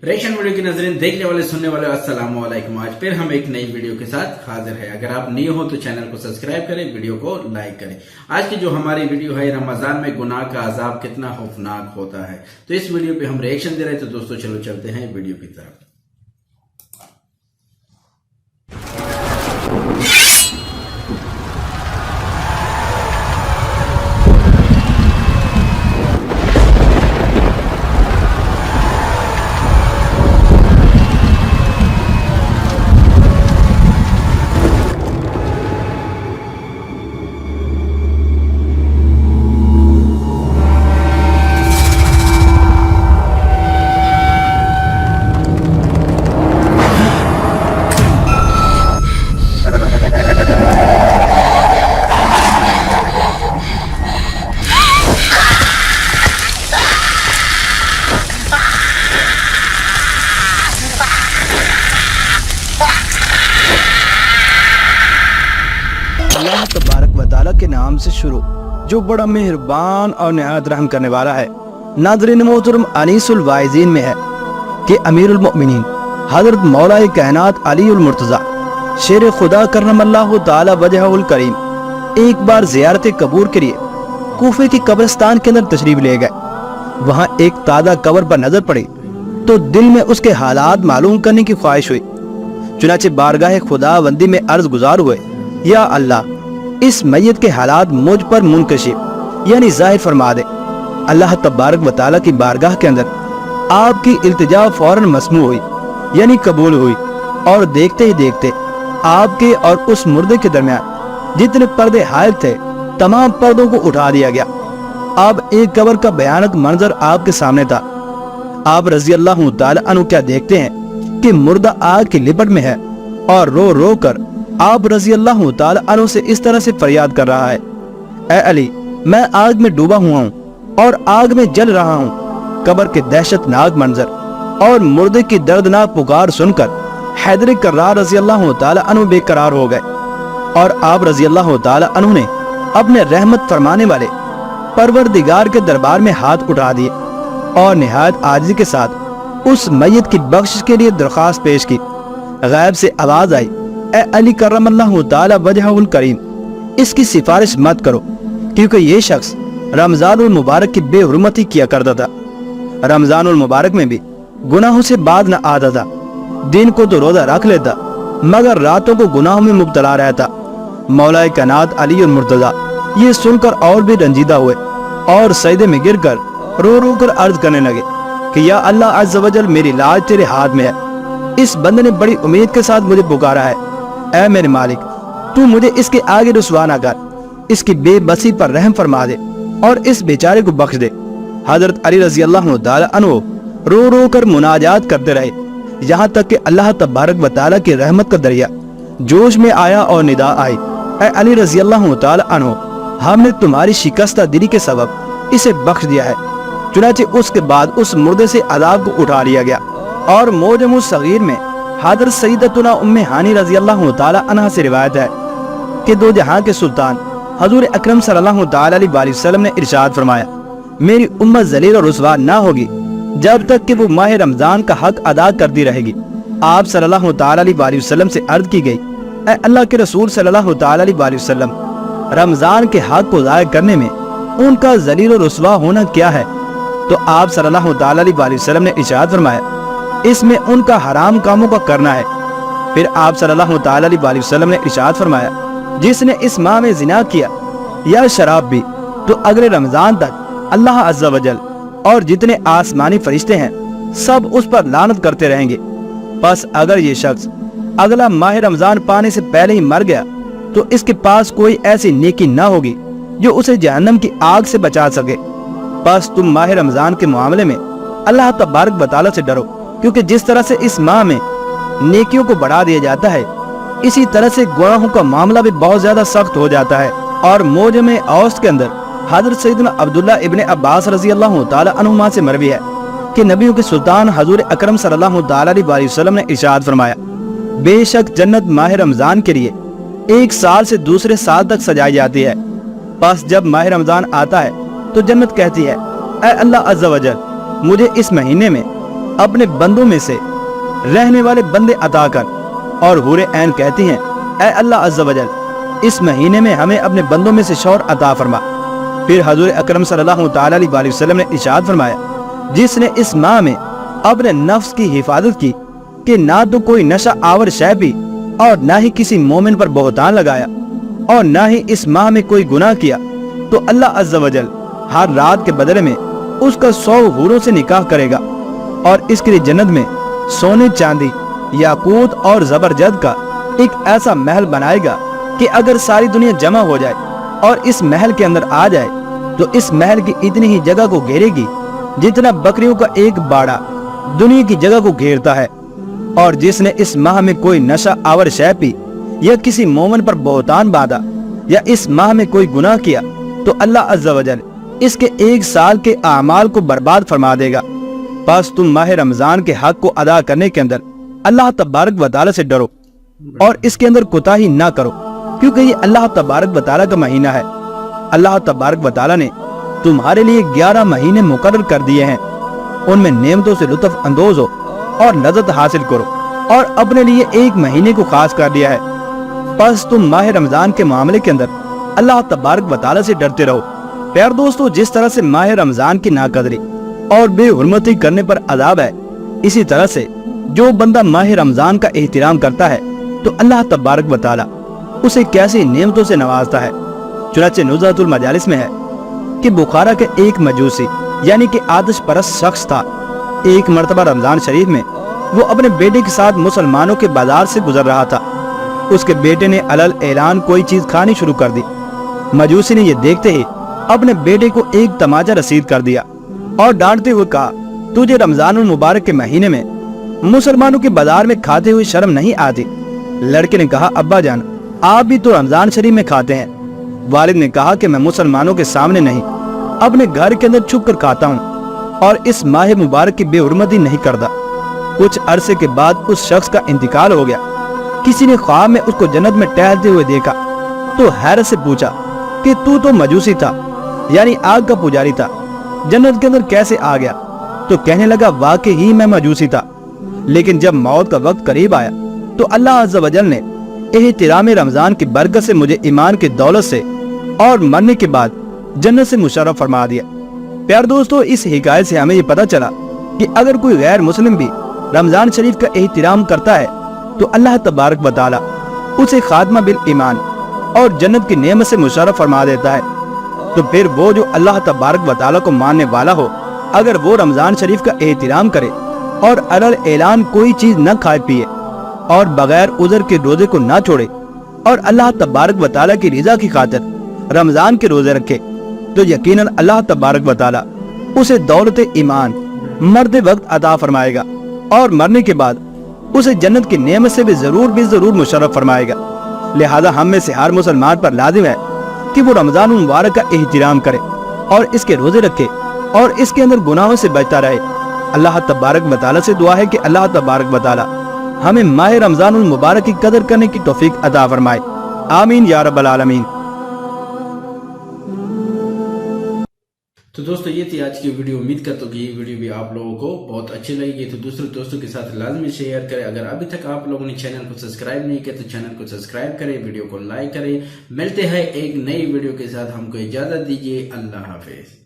Reaction video की नजरें देखने वाले सुनने वाले अस्सलाम वालेकुम। आज फिर हम एक नई वीडियो के साथ हाजिर है। अगर आप नए हो तो चैनल को सब्सक्राइब करें, वीडियो को लाइक करें। आज की जो हमारी वीडियो है, रमजान में गुनाह का अजाब कितना खौफनाक होता है, तो इस वीडियो पे हम रिएक्शन दे रहे हैं। तो दोस्तों चलो चलते हैं वीडियो की तरफ। अल्लाह तबारक व तआला के नाम से शुरू, जो बड़ा मेहरबान और निहायत रहम करने वाला है। नाज़रीन मोहतरम, अनीसुल वाइज़ीन में है कि अमीरुल मोमिनीन हज़रत मौलाए कायनात अलीउल मुर्तज़ा शेर खुदा करमल्लाहु तआला वजहुल करीम एक बार ज़ियारत कबूर के लिए कूफे की कब्रिस्तान के अंदर तशरीफ ले गए। वहाँ एक ताज़ा कब्र पर नजर पड़ी तो दिल में उसके हालात मालूम करने की ख्वाहिश हुई। चुनाचे बारगाह खुदावंदी में अर्ज गुजार हुए, या अल्लाह, इस मैयत के हालात मुझ पर मुनकशिफ यानी जाहिर फरमा दे। अल्लाह तबारक व तआला की बारगाह के अंदर आपकी इल्तिजा फौरन मसमू हुई यानी कबूल हुई, और देखते ही देखते आपके और उस मुर्दे के दरमियान जितने पर्दे हायल थे तमाम पर्दों को उठा दिया गया। अब एक कब्र का भयानक मंजर आपके सामने था। आप रजी अल्लाह तआला अन्हु क्या देखते हैं कि मुर्दा आग की लिपट में है और रो रो कर आप रजी अल्लाह तआला अन्हु से इस तरह से फरियाद कर रहा है, ए अली, मैं आग में डूबा हुआ हूँ और आग में जल रहा हूँ। कब्र के दहशतनाक मंजर और मुर्दे की दर्दनाक पुकार सुनकर हैदर कर्रार रजी अल्लाह तआला अन्हु बेकरार हो गए, और आप रजी अल्लाह तआला अन्हु ने अपने रहमत फरमाने वाले परवरदिगार के दरबार में हाथ उठा दिए और निहायत आजिज़ी के साथ उस मैयत की बख्शिश के लिए दरख्वास्त पेश की। गैब से आवाज आई, ए अली करमल्लाहु तआला वजहुल करीम, इसकी सिफारिश मत करो, क्योंकि ये शख्स रमजानुल मुबारक की बेहुरमती किया करता था। रमजानुल मुबारक में भी गुनाहों से बाज न आता था। दिन को तो रोजा रख लेता मगर रातों को गुनाहों में मुब्तला रहता। मौलाए कायनात अलीउल मुर्तज़ा ये सुनकर और भी रंजीदा हुए और सजदे में गिरकर रो रो कर अर्ज करने लगे कि या अल्लाह अज़्ज़ वजल, मेरी लाज तेरे हाथ में है। इस बंदे ने बड़ी उम्मीद के साथ मुझे पुकारा है। ऐ मेरे मालिक, तू मुझे इसके आगे रुसवा ना कर, इसकी बेबसी पर रहम फरमा दे और इस बेचारे को बख्श दे। हजरत अली रजी अल्लाह तआला अन्हु रो रो कर मुनाजात करते रहे, यहाँ तक कि अल्लाह तबारक व तआला की रहमत का दरिया जोश में आया और निदा आई, ऐ अली रजी अल्लाह तआला अन्हु, हमने तुम्हारी शिकस्ता दिली के सबब इसे बख्श दिया है। चुनाचे उसके बाद उस मुर्दे से अजाब को उठा लिया गया। और मोजम सगीर में हज़रत सैयदतुना उम्मे हानी रजी अल्लाह तआला अन्हा से रिवायत है कि दो जहां के सुल्तान हजूर अकरम सल्लल्लाहु तआला अलैहि वसल्लम ने इरशाद फरमाया, मेरी उम्मत जलील और रुसवा ना होगी जब तक कि वो माह रमजान का हक अदा करती रहेगी। आप सल्लल्लाहु तआला अलैहि वसल्लम से अर्ज की गई, ऐ अल्लाह के रसूल सल्लल्लाहु तआला अलैहि वसल्लम, रमजान के हक को ज़ाया करने में उनका जलील और रुसवा होना क्या है? तो आप सल्लल्लाहु तआला अलैहि वसल्लम ने इरशाद फरमाया, इसमें उनका हराम कामों का करना है। फिर आप सल्लल्लाहु तआला अलैहि वसल्लम ने इरशाद फरमाया, जिसने इस माह में जिना किया या शराब भी, तो अगले रमजान तक अल्लाह अज़्ज़ वजल और जितने आसमानी फरिश्ते हैं सब उस पर लानत करते रहेंगे। बस अगर ये शख्स अगला माह रमजान पाने से पहले ही मर गया तो इसके पास कोई ऐसी नेकी ना होगी जो उसे जहन्नम की आग से बचा सके। बस तुम माह रमजान के मामले में अल्लाह तबारक व तआला से डरो, क्योंकि जिस तरह से इस माह में नेकियों को बढ़ा दिया जाता है, इसी तरह से गुनाहों का मामला भी बहुत ज्यादा सख्त हो जाता है। और मोजम औस्त के अंदर हजरत सैयदना अब्दुल्ला इब्ने अब्बास रजी अल्लाह तआला अन्हुमा से मरवी है कि नबियों के सुल्तान हजूर अकरम सल्लल्लाहु तआला अलैहि वसल्लम ने इरशाद फरमाया, बेशक जन्नत माह रमजान के लिए एक साल से दूसरे साल तक सजाई जाती है। बस जब माह रमजान आता है तो जन्नत कहती है, ऐ अल्लाह अज़्ज़ वजल, मुझे इस महीने में अपने बंदों में से रहने वाले बंदे अता कर। और हूरे ऐन कहती हैं, ऐ अल्लाह अज़्ज़ा वजल इस महीने में हमें अपने बंदों में से शौहर अता फरमा। फिर हजूर अकरम सल्लल्लाहु तआला अलैहि वसल्लम ने इरशाद फरमाया, जिसने इस माह में अपने नफ्स की हिफाजत की कि ना तो कोई नशा आवर शय पी और ना ही किसी मोमिन पर बहतान लगाया और ना ही इस माह में कोई गुनाह किया, तो अल्लाह अज़्ज़ा वजल हर रात के बदले में उसका 100 हूरों से निकाह करेगा और इसके लिए जन्नत में सोने चांदी याकूत और जबरजद का एक ऐसा महल बनाएगा कि अगर सारी दुनिया जमा हो जाए और इस महल के अंदर आ जाए तो इस महल की इतनी ही जगह को घेरेगी जितना बकरियों का एक बाड़ा दुनिया की जगह को घेरता है। और जिसने इस माह में कोई नशा आवर शय पी या किसी मोमन पर बहतान बांधा या इस माह में कोई गुनाह किया, तो अल्लाह अज़्ज़ा वजल इसके 1 साल के आमाल को बर्बाद फरमा देगा। बस तुम माह रमजान के हक को अदा करने के अंदर अल्लाह तबारक व तआला से डरो और इसके अंदर कोताही ना करो, क्योंकि ये अल्लाह तबारक व तआला का महीना है। अल्लाह तबारक व तआला ने तुम्हारे लिए 11 महीने मुकर्रर कर दिए हैं, उनमें नेमतों से लुत्फ अंदोज हो और लज़्ज़त हासिल करो, और अपने लिए 1 महीने को खास कर दिया है। बस तुम माह रमजान के मामले के अंदर अल्लाह तबारक व तआला से डरते रहो। प्यार दोस्तों, जिस तरह से माह रमजान की नाकदरी और बेहुरमती करने पर अज़ाब है, इसी तरह से जो बंदा माह रमजान का एहतराम करता है तो अल्लाह तबारक व तआला उसे कैसी नेमतों से नवाजता है। चुनाचे नुज़हतुल मजालिस में है कि बुखारा के एक मजूसी यानी कि आतिश परस्त शख्स था। एक मर्तबा रमजान शरीफ में वो अपने बेटे के साथ मुसलमानों के बाजार से गुजर रहा था। उसके बेटे ने अलल ऐलान कोई चीज खानी शुरू कर दी। मजूसी ने ये देखते ही अपने बेटे को एक तमाचा रसीद कर दिया और डांटते हुए कहा, तुझे रमजानुल मुबारक के महीने में मुसलमानों के बाजार में खाते हुए शर्म नहीं आती? लड़के ने कहा, अब्बा जान आप भी तो रमजान शरीफ में खाते हैं। वालिद ने कहा कि मैं मुसलमानों के सामने नहीं, अपने घर के अंदर छुप कर खाता हूँ और इस माह मुबारक की बेहुरमती नहीं करता। कुछ अरसे के बाद उस शख्स का इंतकाल हो गया। किसी ने ख्वाब में उसको जन्नत में टहलते हुए देखा तो हैरत से पूछा कि तू तो मजूसी था, यानी आग का पुजारी था, जन्नत के अंदर कैसे आ गया? तो कहने लगा, वाकई ही मैं मजूसी था, लेकिन जब मौत का वक्त करीब आया तो अल्लाह अज़्ज़ा वजल ने एहतिराम रमजान की बरकत से मुझे ईमान की दौलत से और मरने के बाद जन्नत से मुशर्रफ फरमा दिया। प्यार दोस्तों, इस हिकायत से हमें ये पता चला कि अगर कोई गैर मुस्लिम भी रमजान शरीफ का एहतिराम करता है तो अल्लाह तबारक व तआला उसे खात्मा बिल ईमान और जन्नत की नेमत से मुशर्रफ फरमा देता है। तो फिर वो जो अल्लाह तबारक व तआला को मानने वाला हो, अगर वो रमजान शरीफ का एहतिराम करे और अलल ऐलान कोई चीज न खाए पिए और बगैर उज़र के रोजे को ना छोड़े और अल्लाह तबारक व तआला की रिजा की खातिर रमजान के रोजे रखे, तो यकीनन अल्लाह तबारक व तआला उसे दौलत ईमान मरते वक्त अता फरमाएगा और मरने के बाद उसे जन्नत की नेमत से भी जरूर मुशर्रफ फरमाएगा। लिहाजा हम में से हर मुसलमान पर लाजिम है कि वो रमजान मुबारक का एहतिराम करे और इसके रोजे रखे और इसके अंदर गुनाहों से बचता रहे। अल्लाह तबारक व तआला से दुआ है कि अल्लाह तबारक व तआला हमें माह रमजान मुबारक की कदर करने की तौफीक अता फरमाए। आमीन या रब्बल आलमीन। तो दोस्तों, ये थी आज की वीडियो। उम्मीद करता हूँ कि ये वीडियो भी आप लोगों को बहुत अच्छी लगेगी, तो दूसरे दोस्तों के साथ लाजमी शेयर करें। अगर अभी तक आप लोगों ने चैनल को सब्सक्राइब नहीं किया तो चैनल को सब्सक्राइब करें, वीडियो को लाइक करें। मिलते हैं एक नई वीडियो के साथ, हमको इजाजत दीजिए। अल्लाह हाफिज।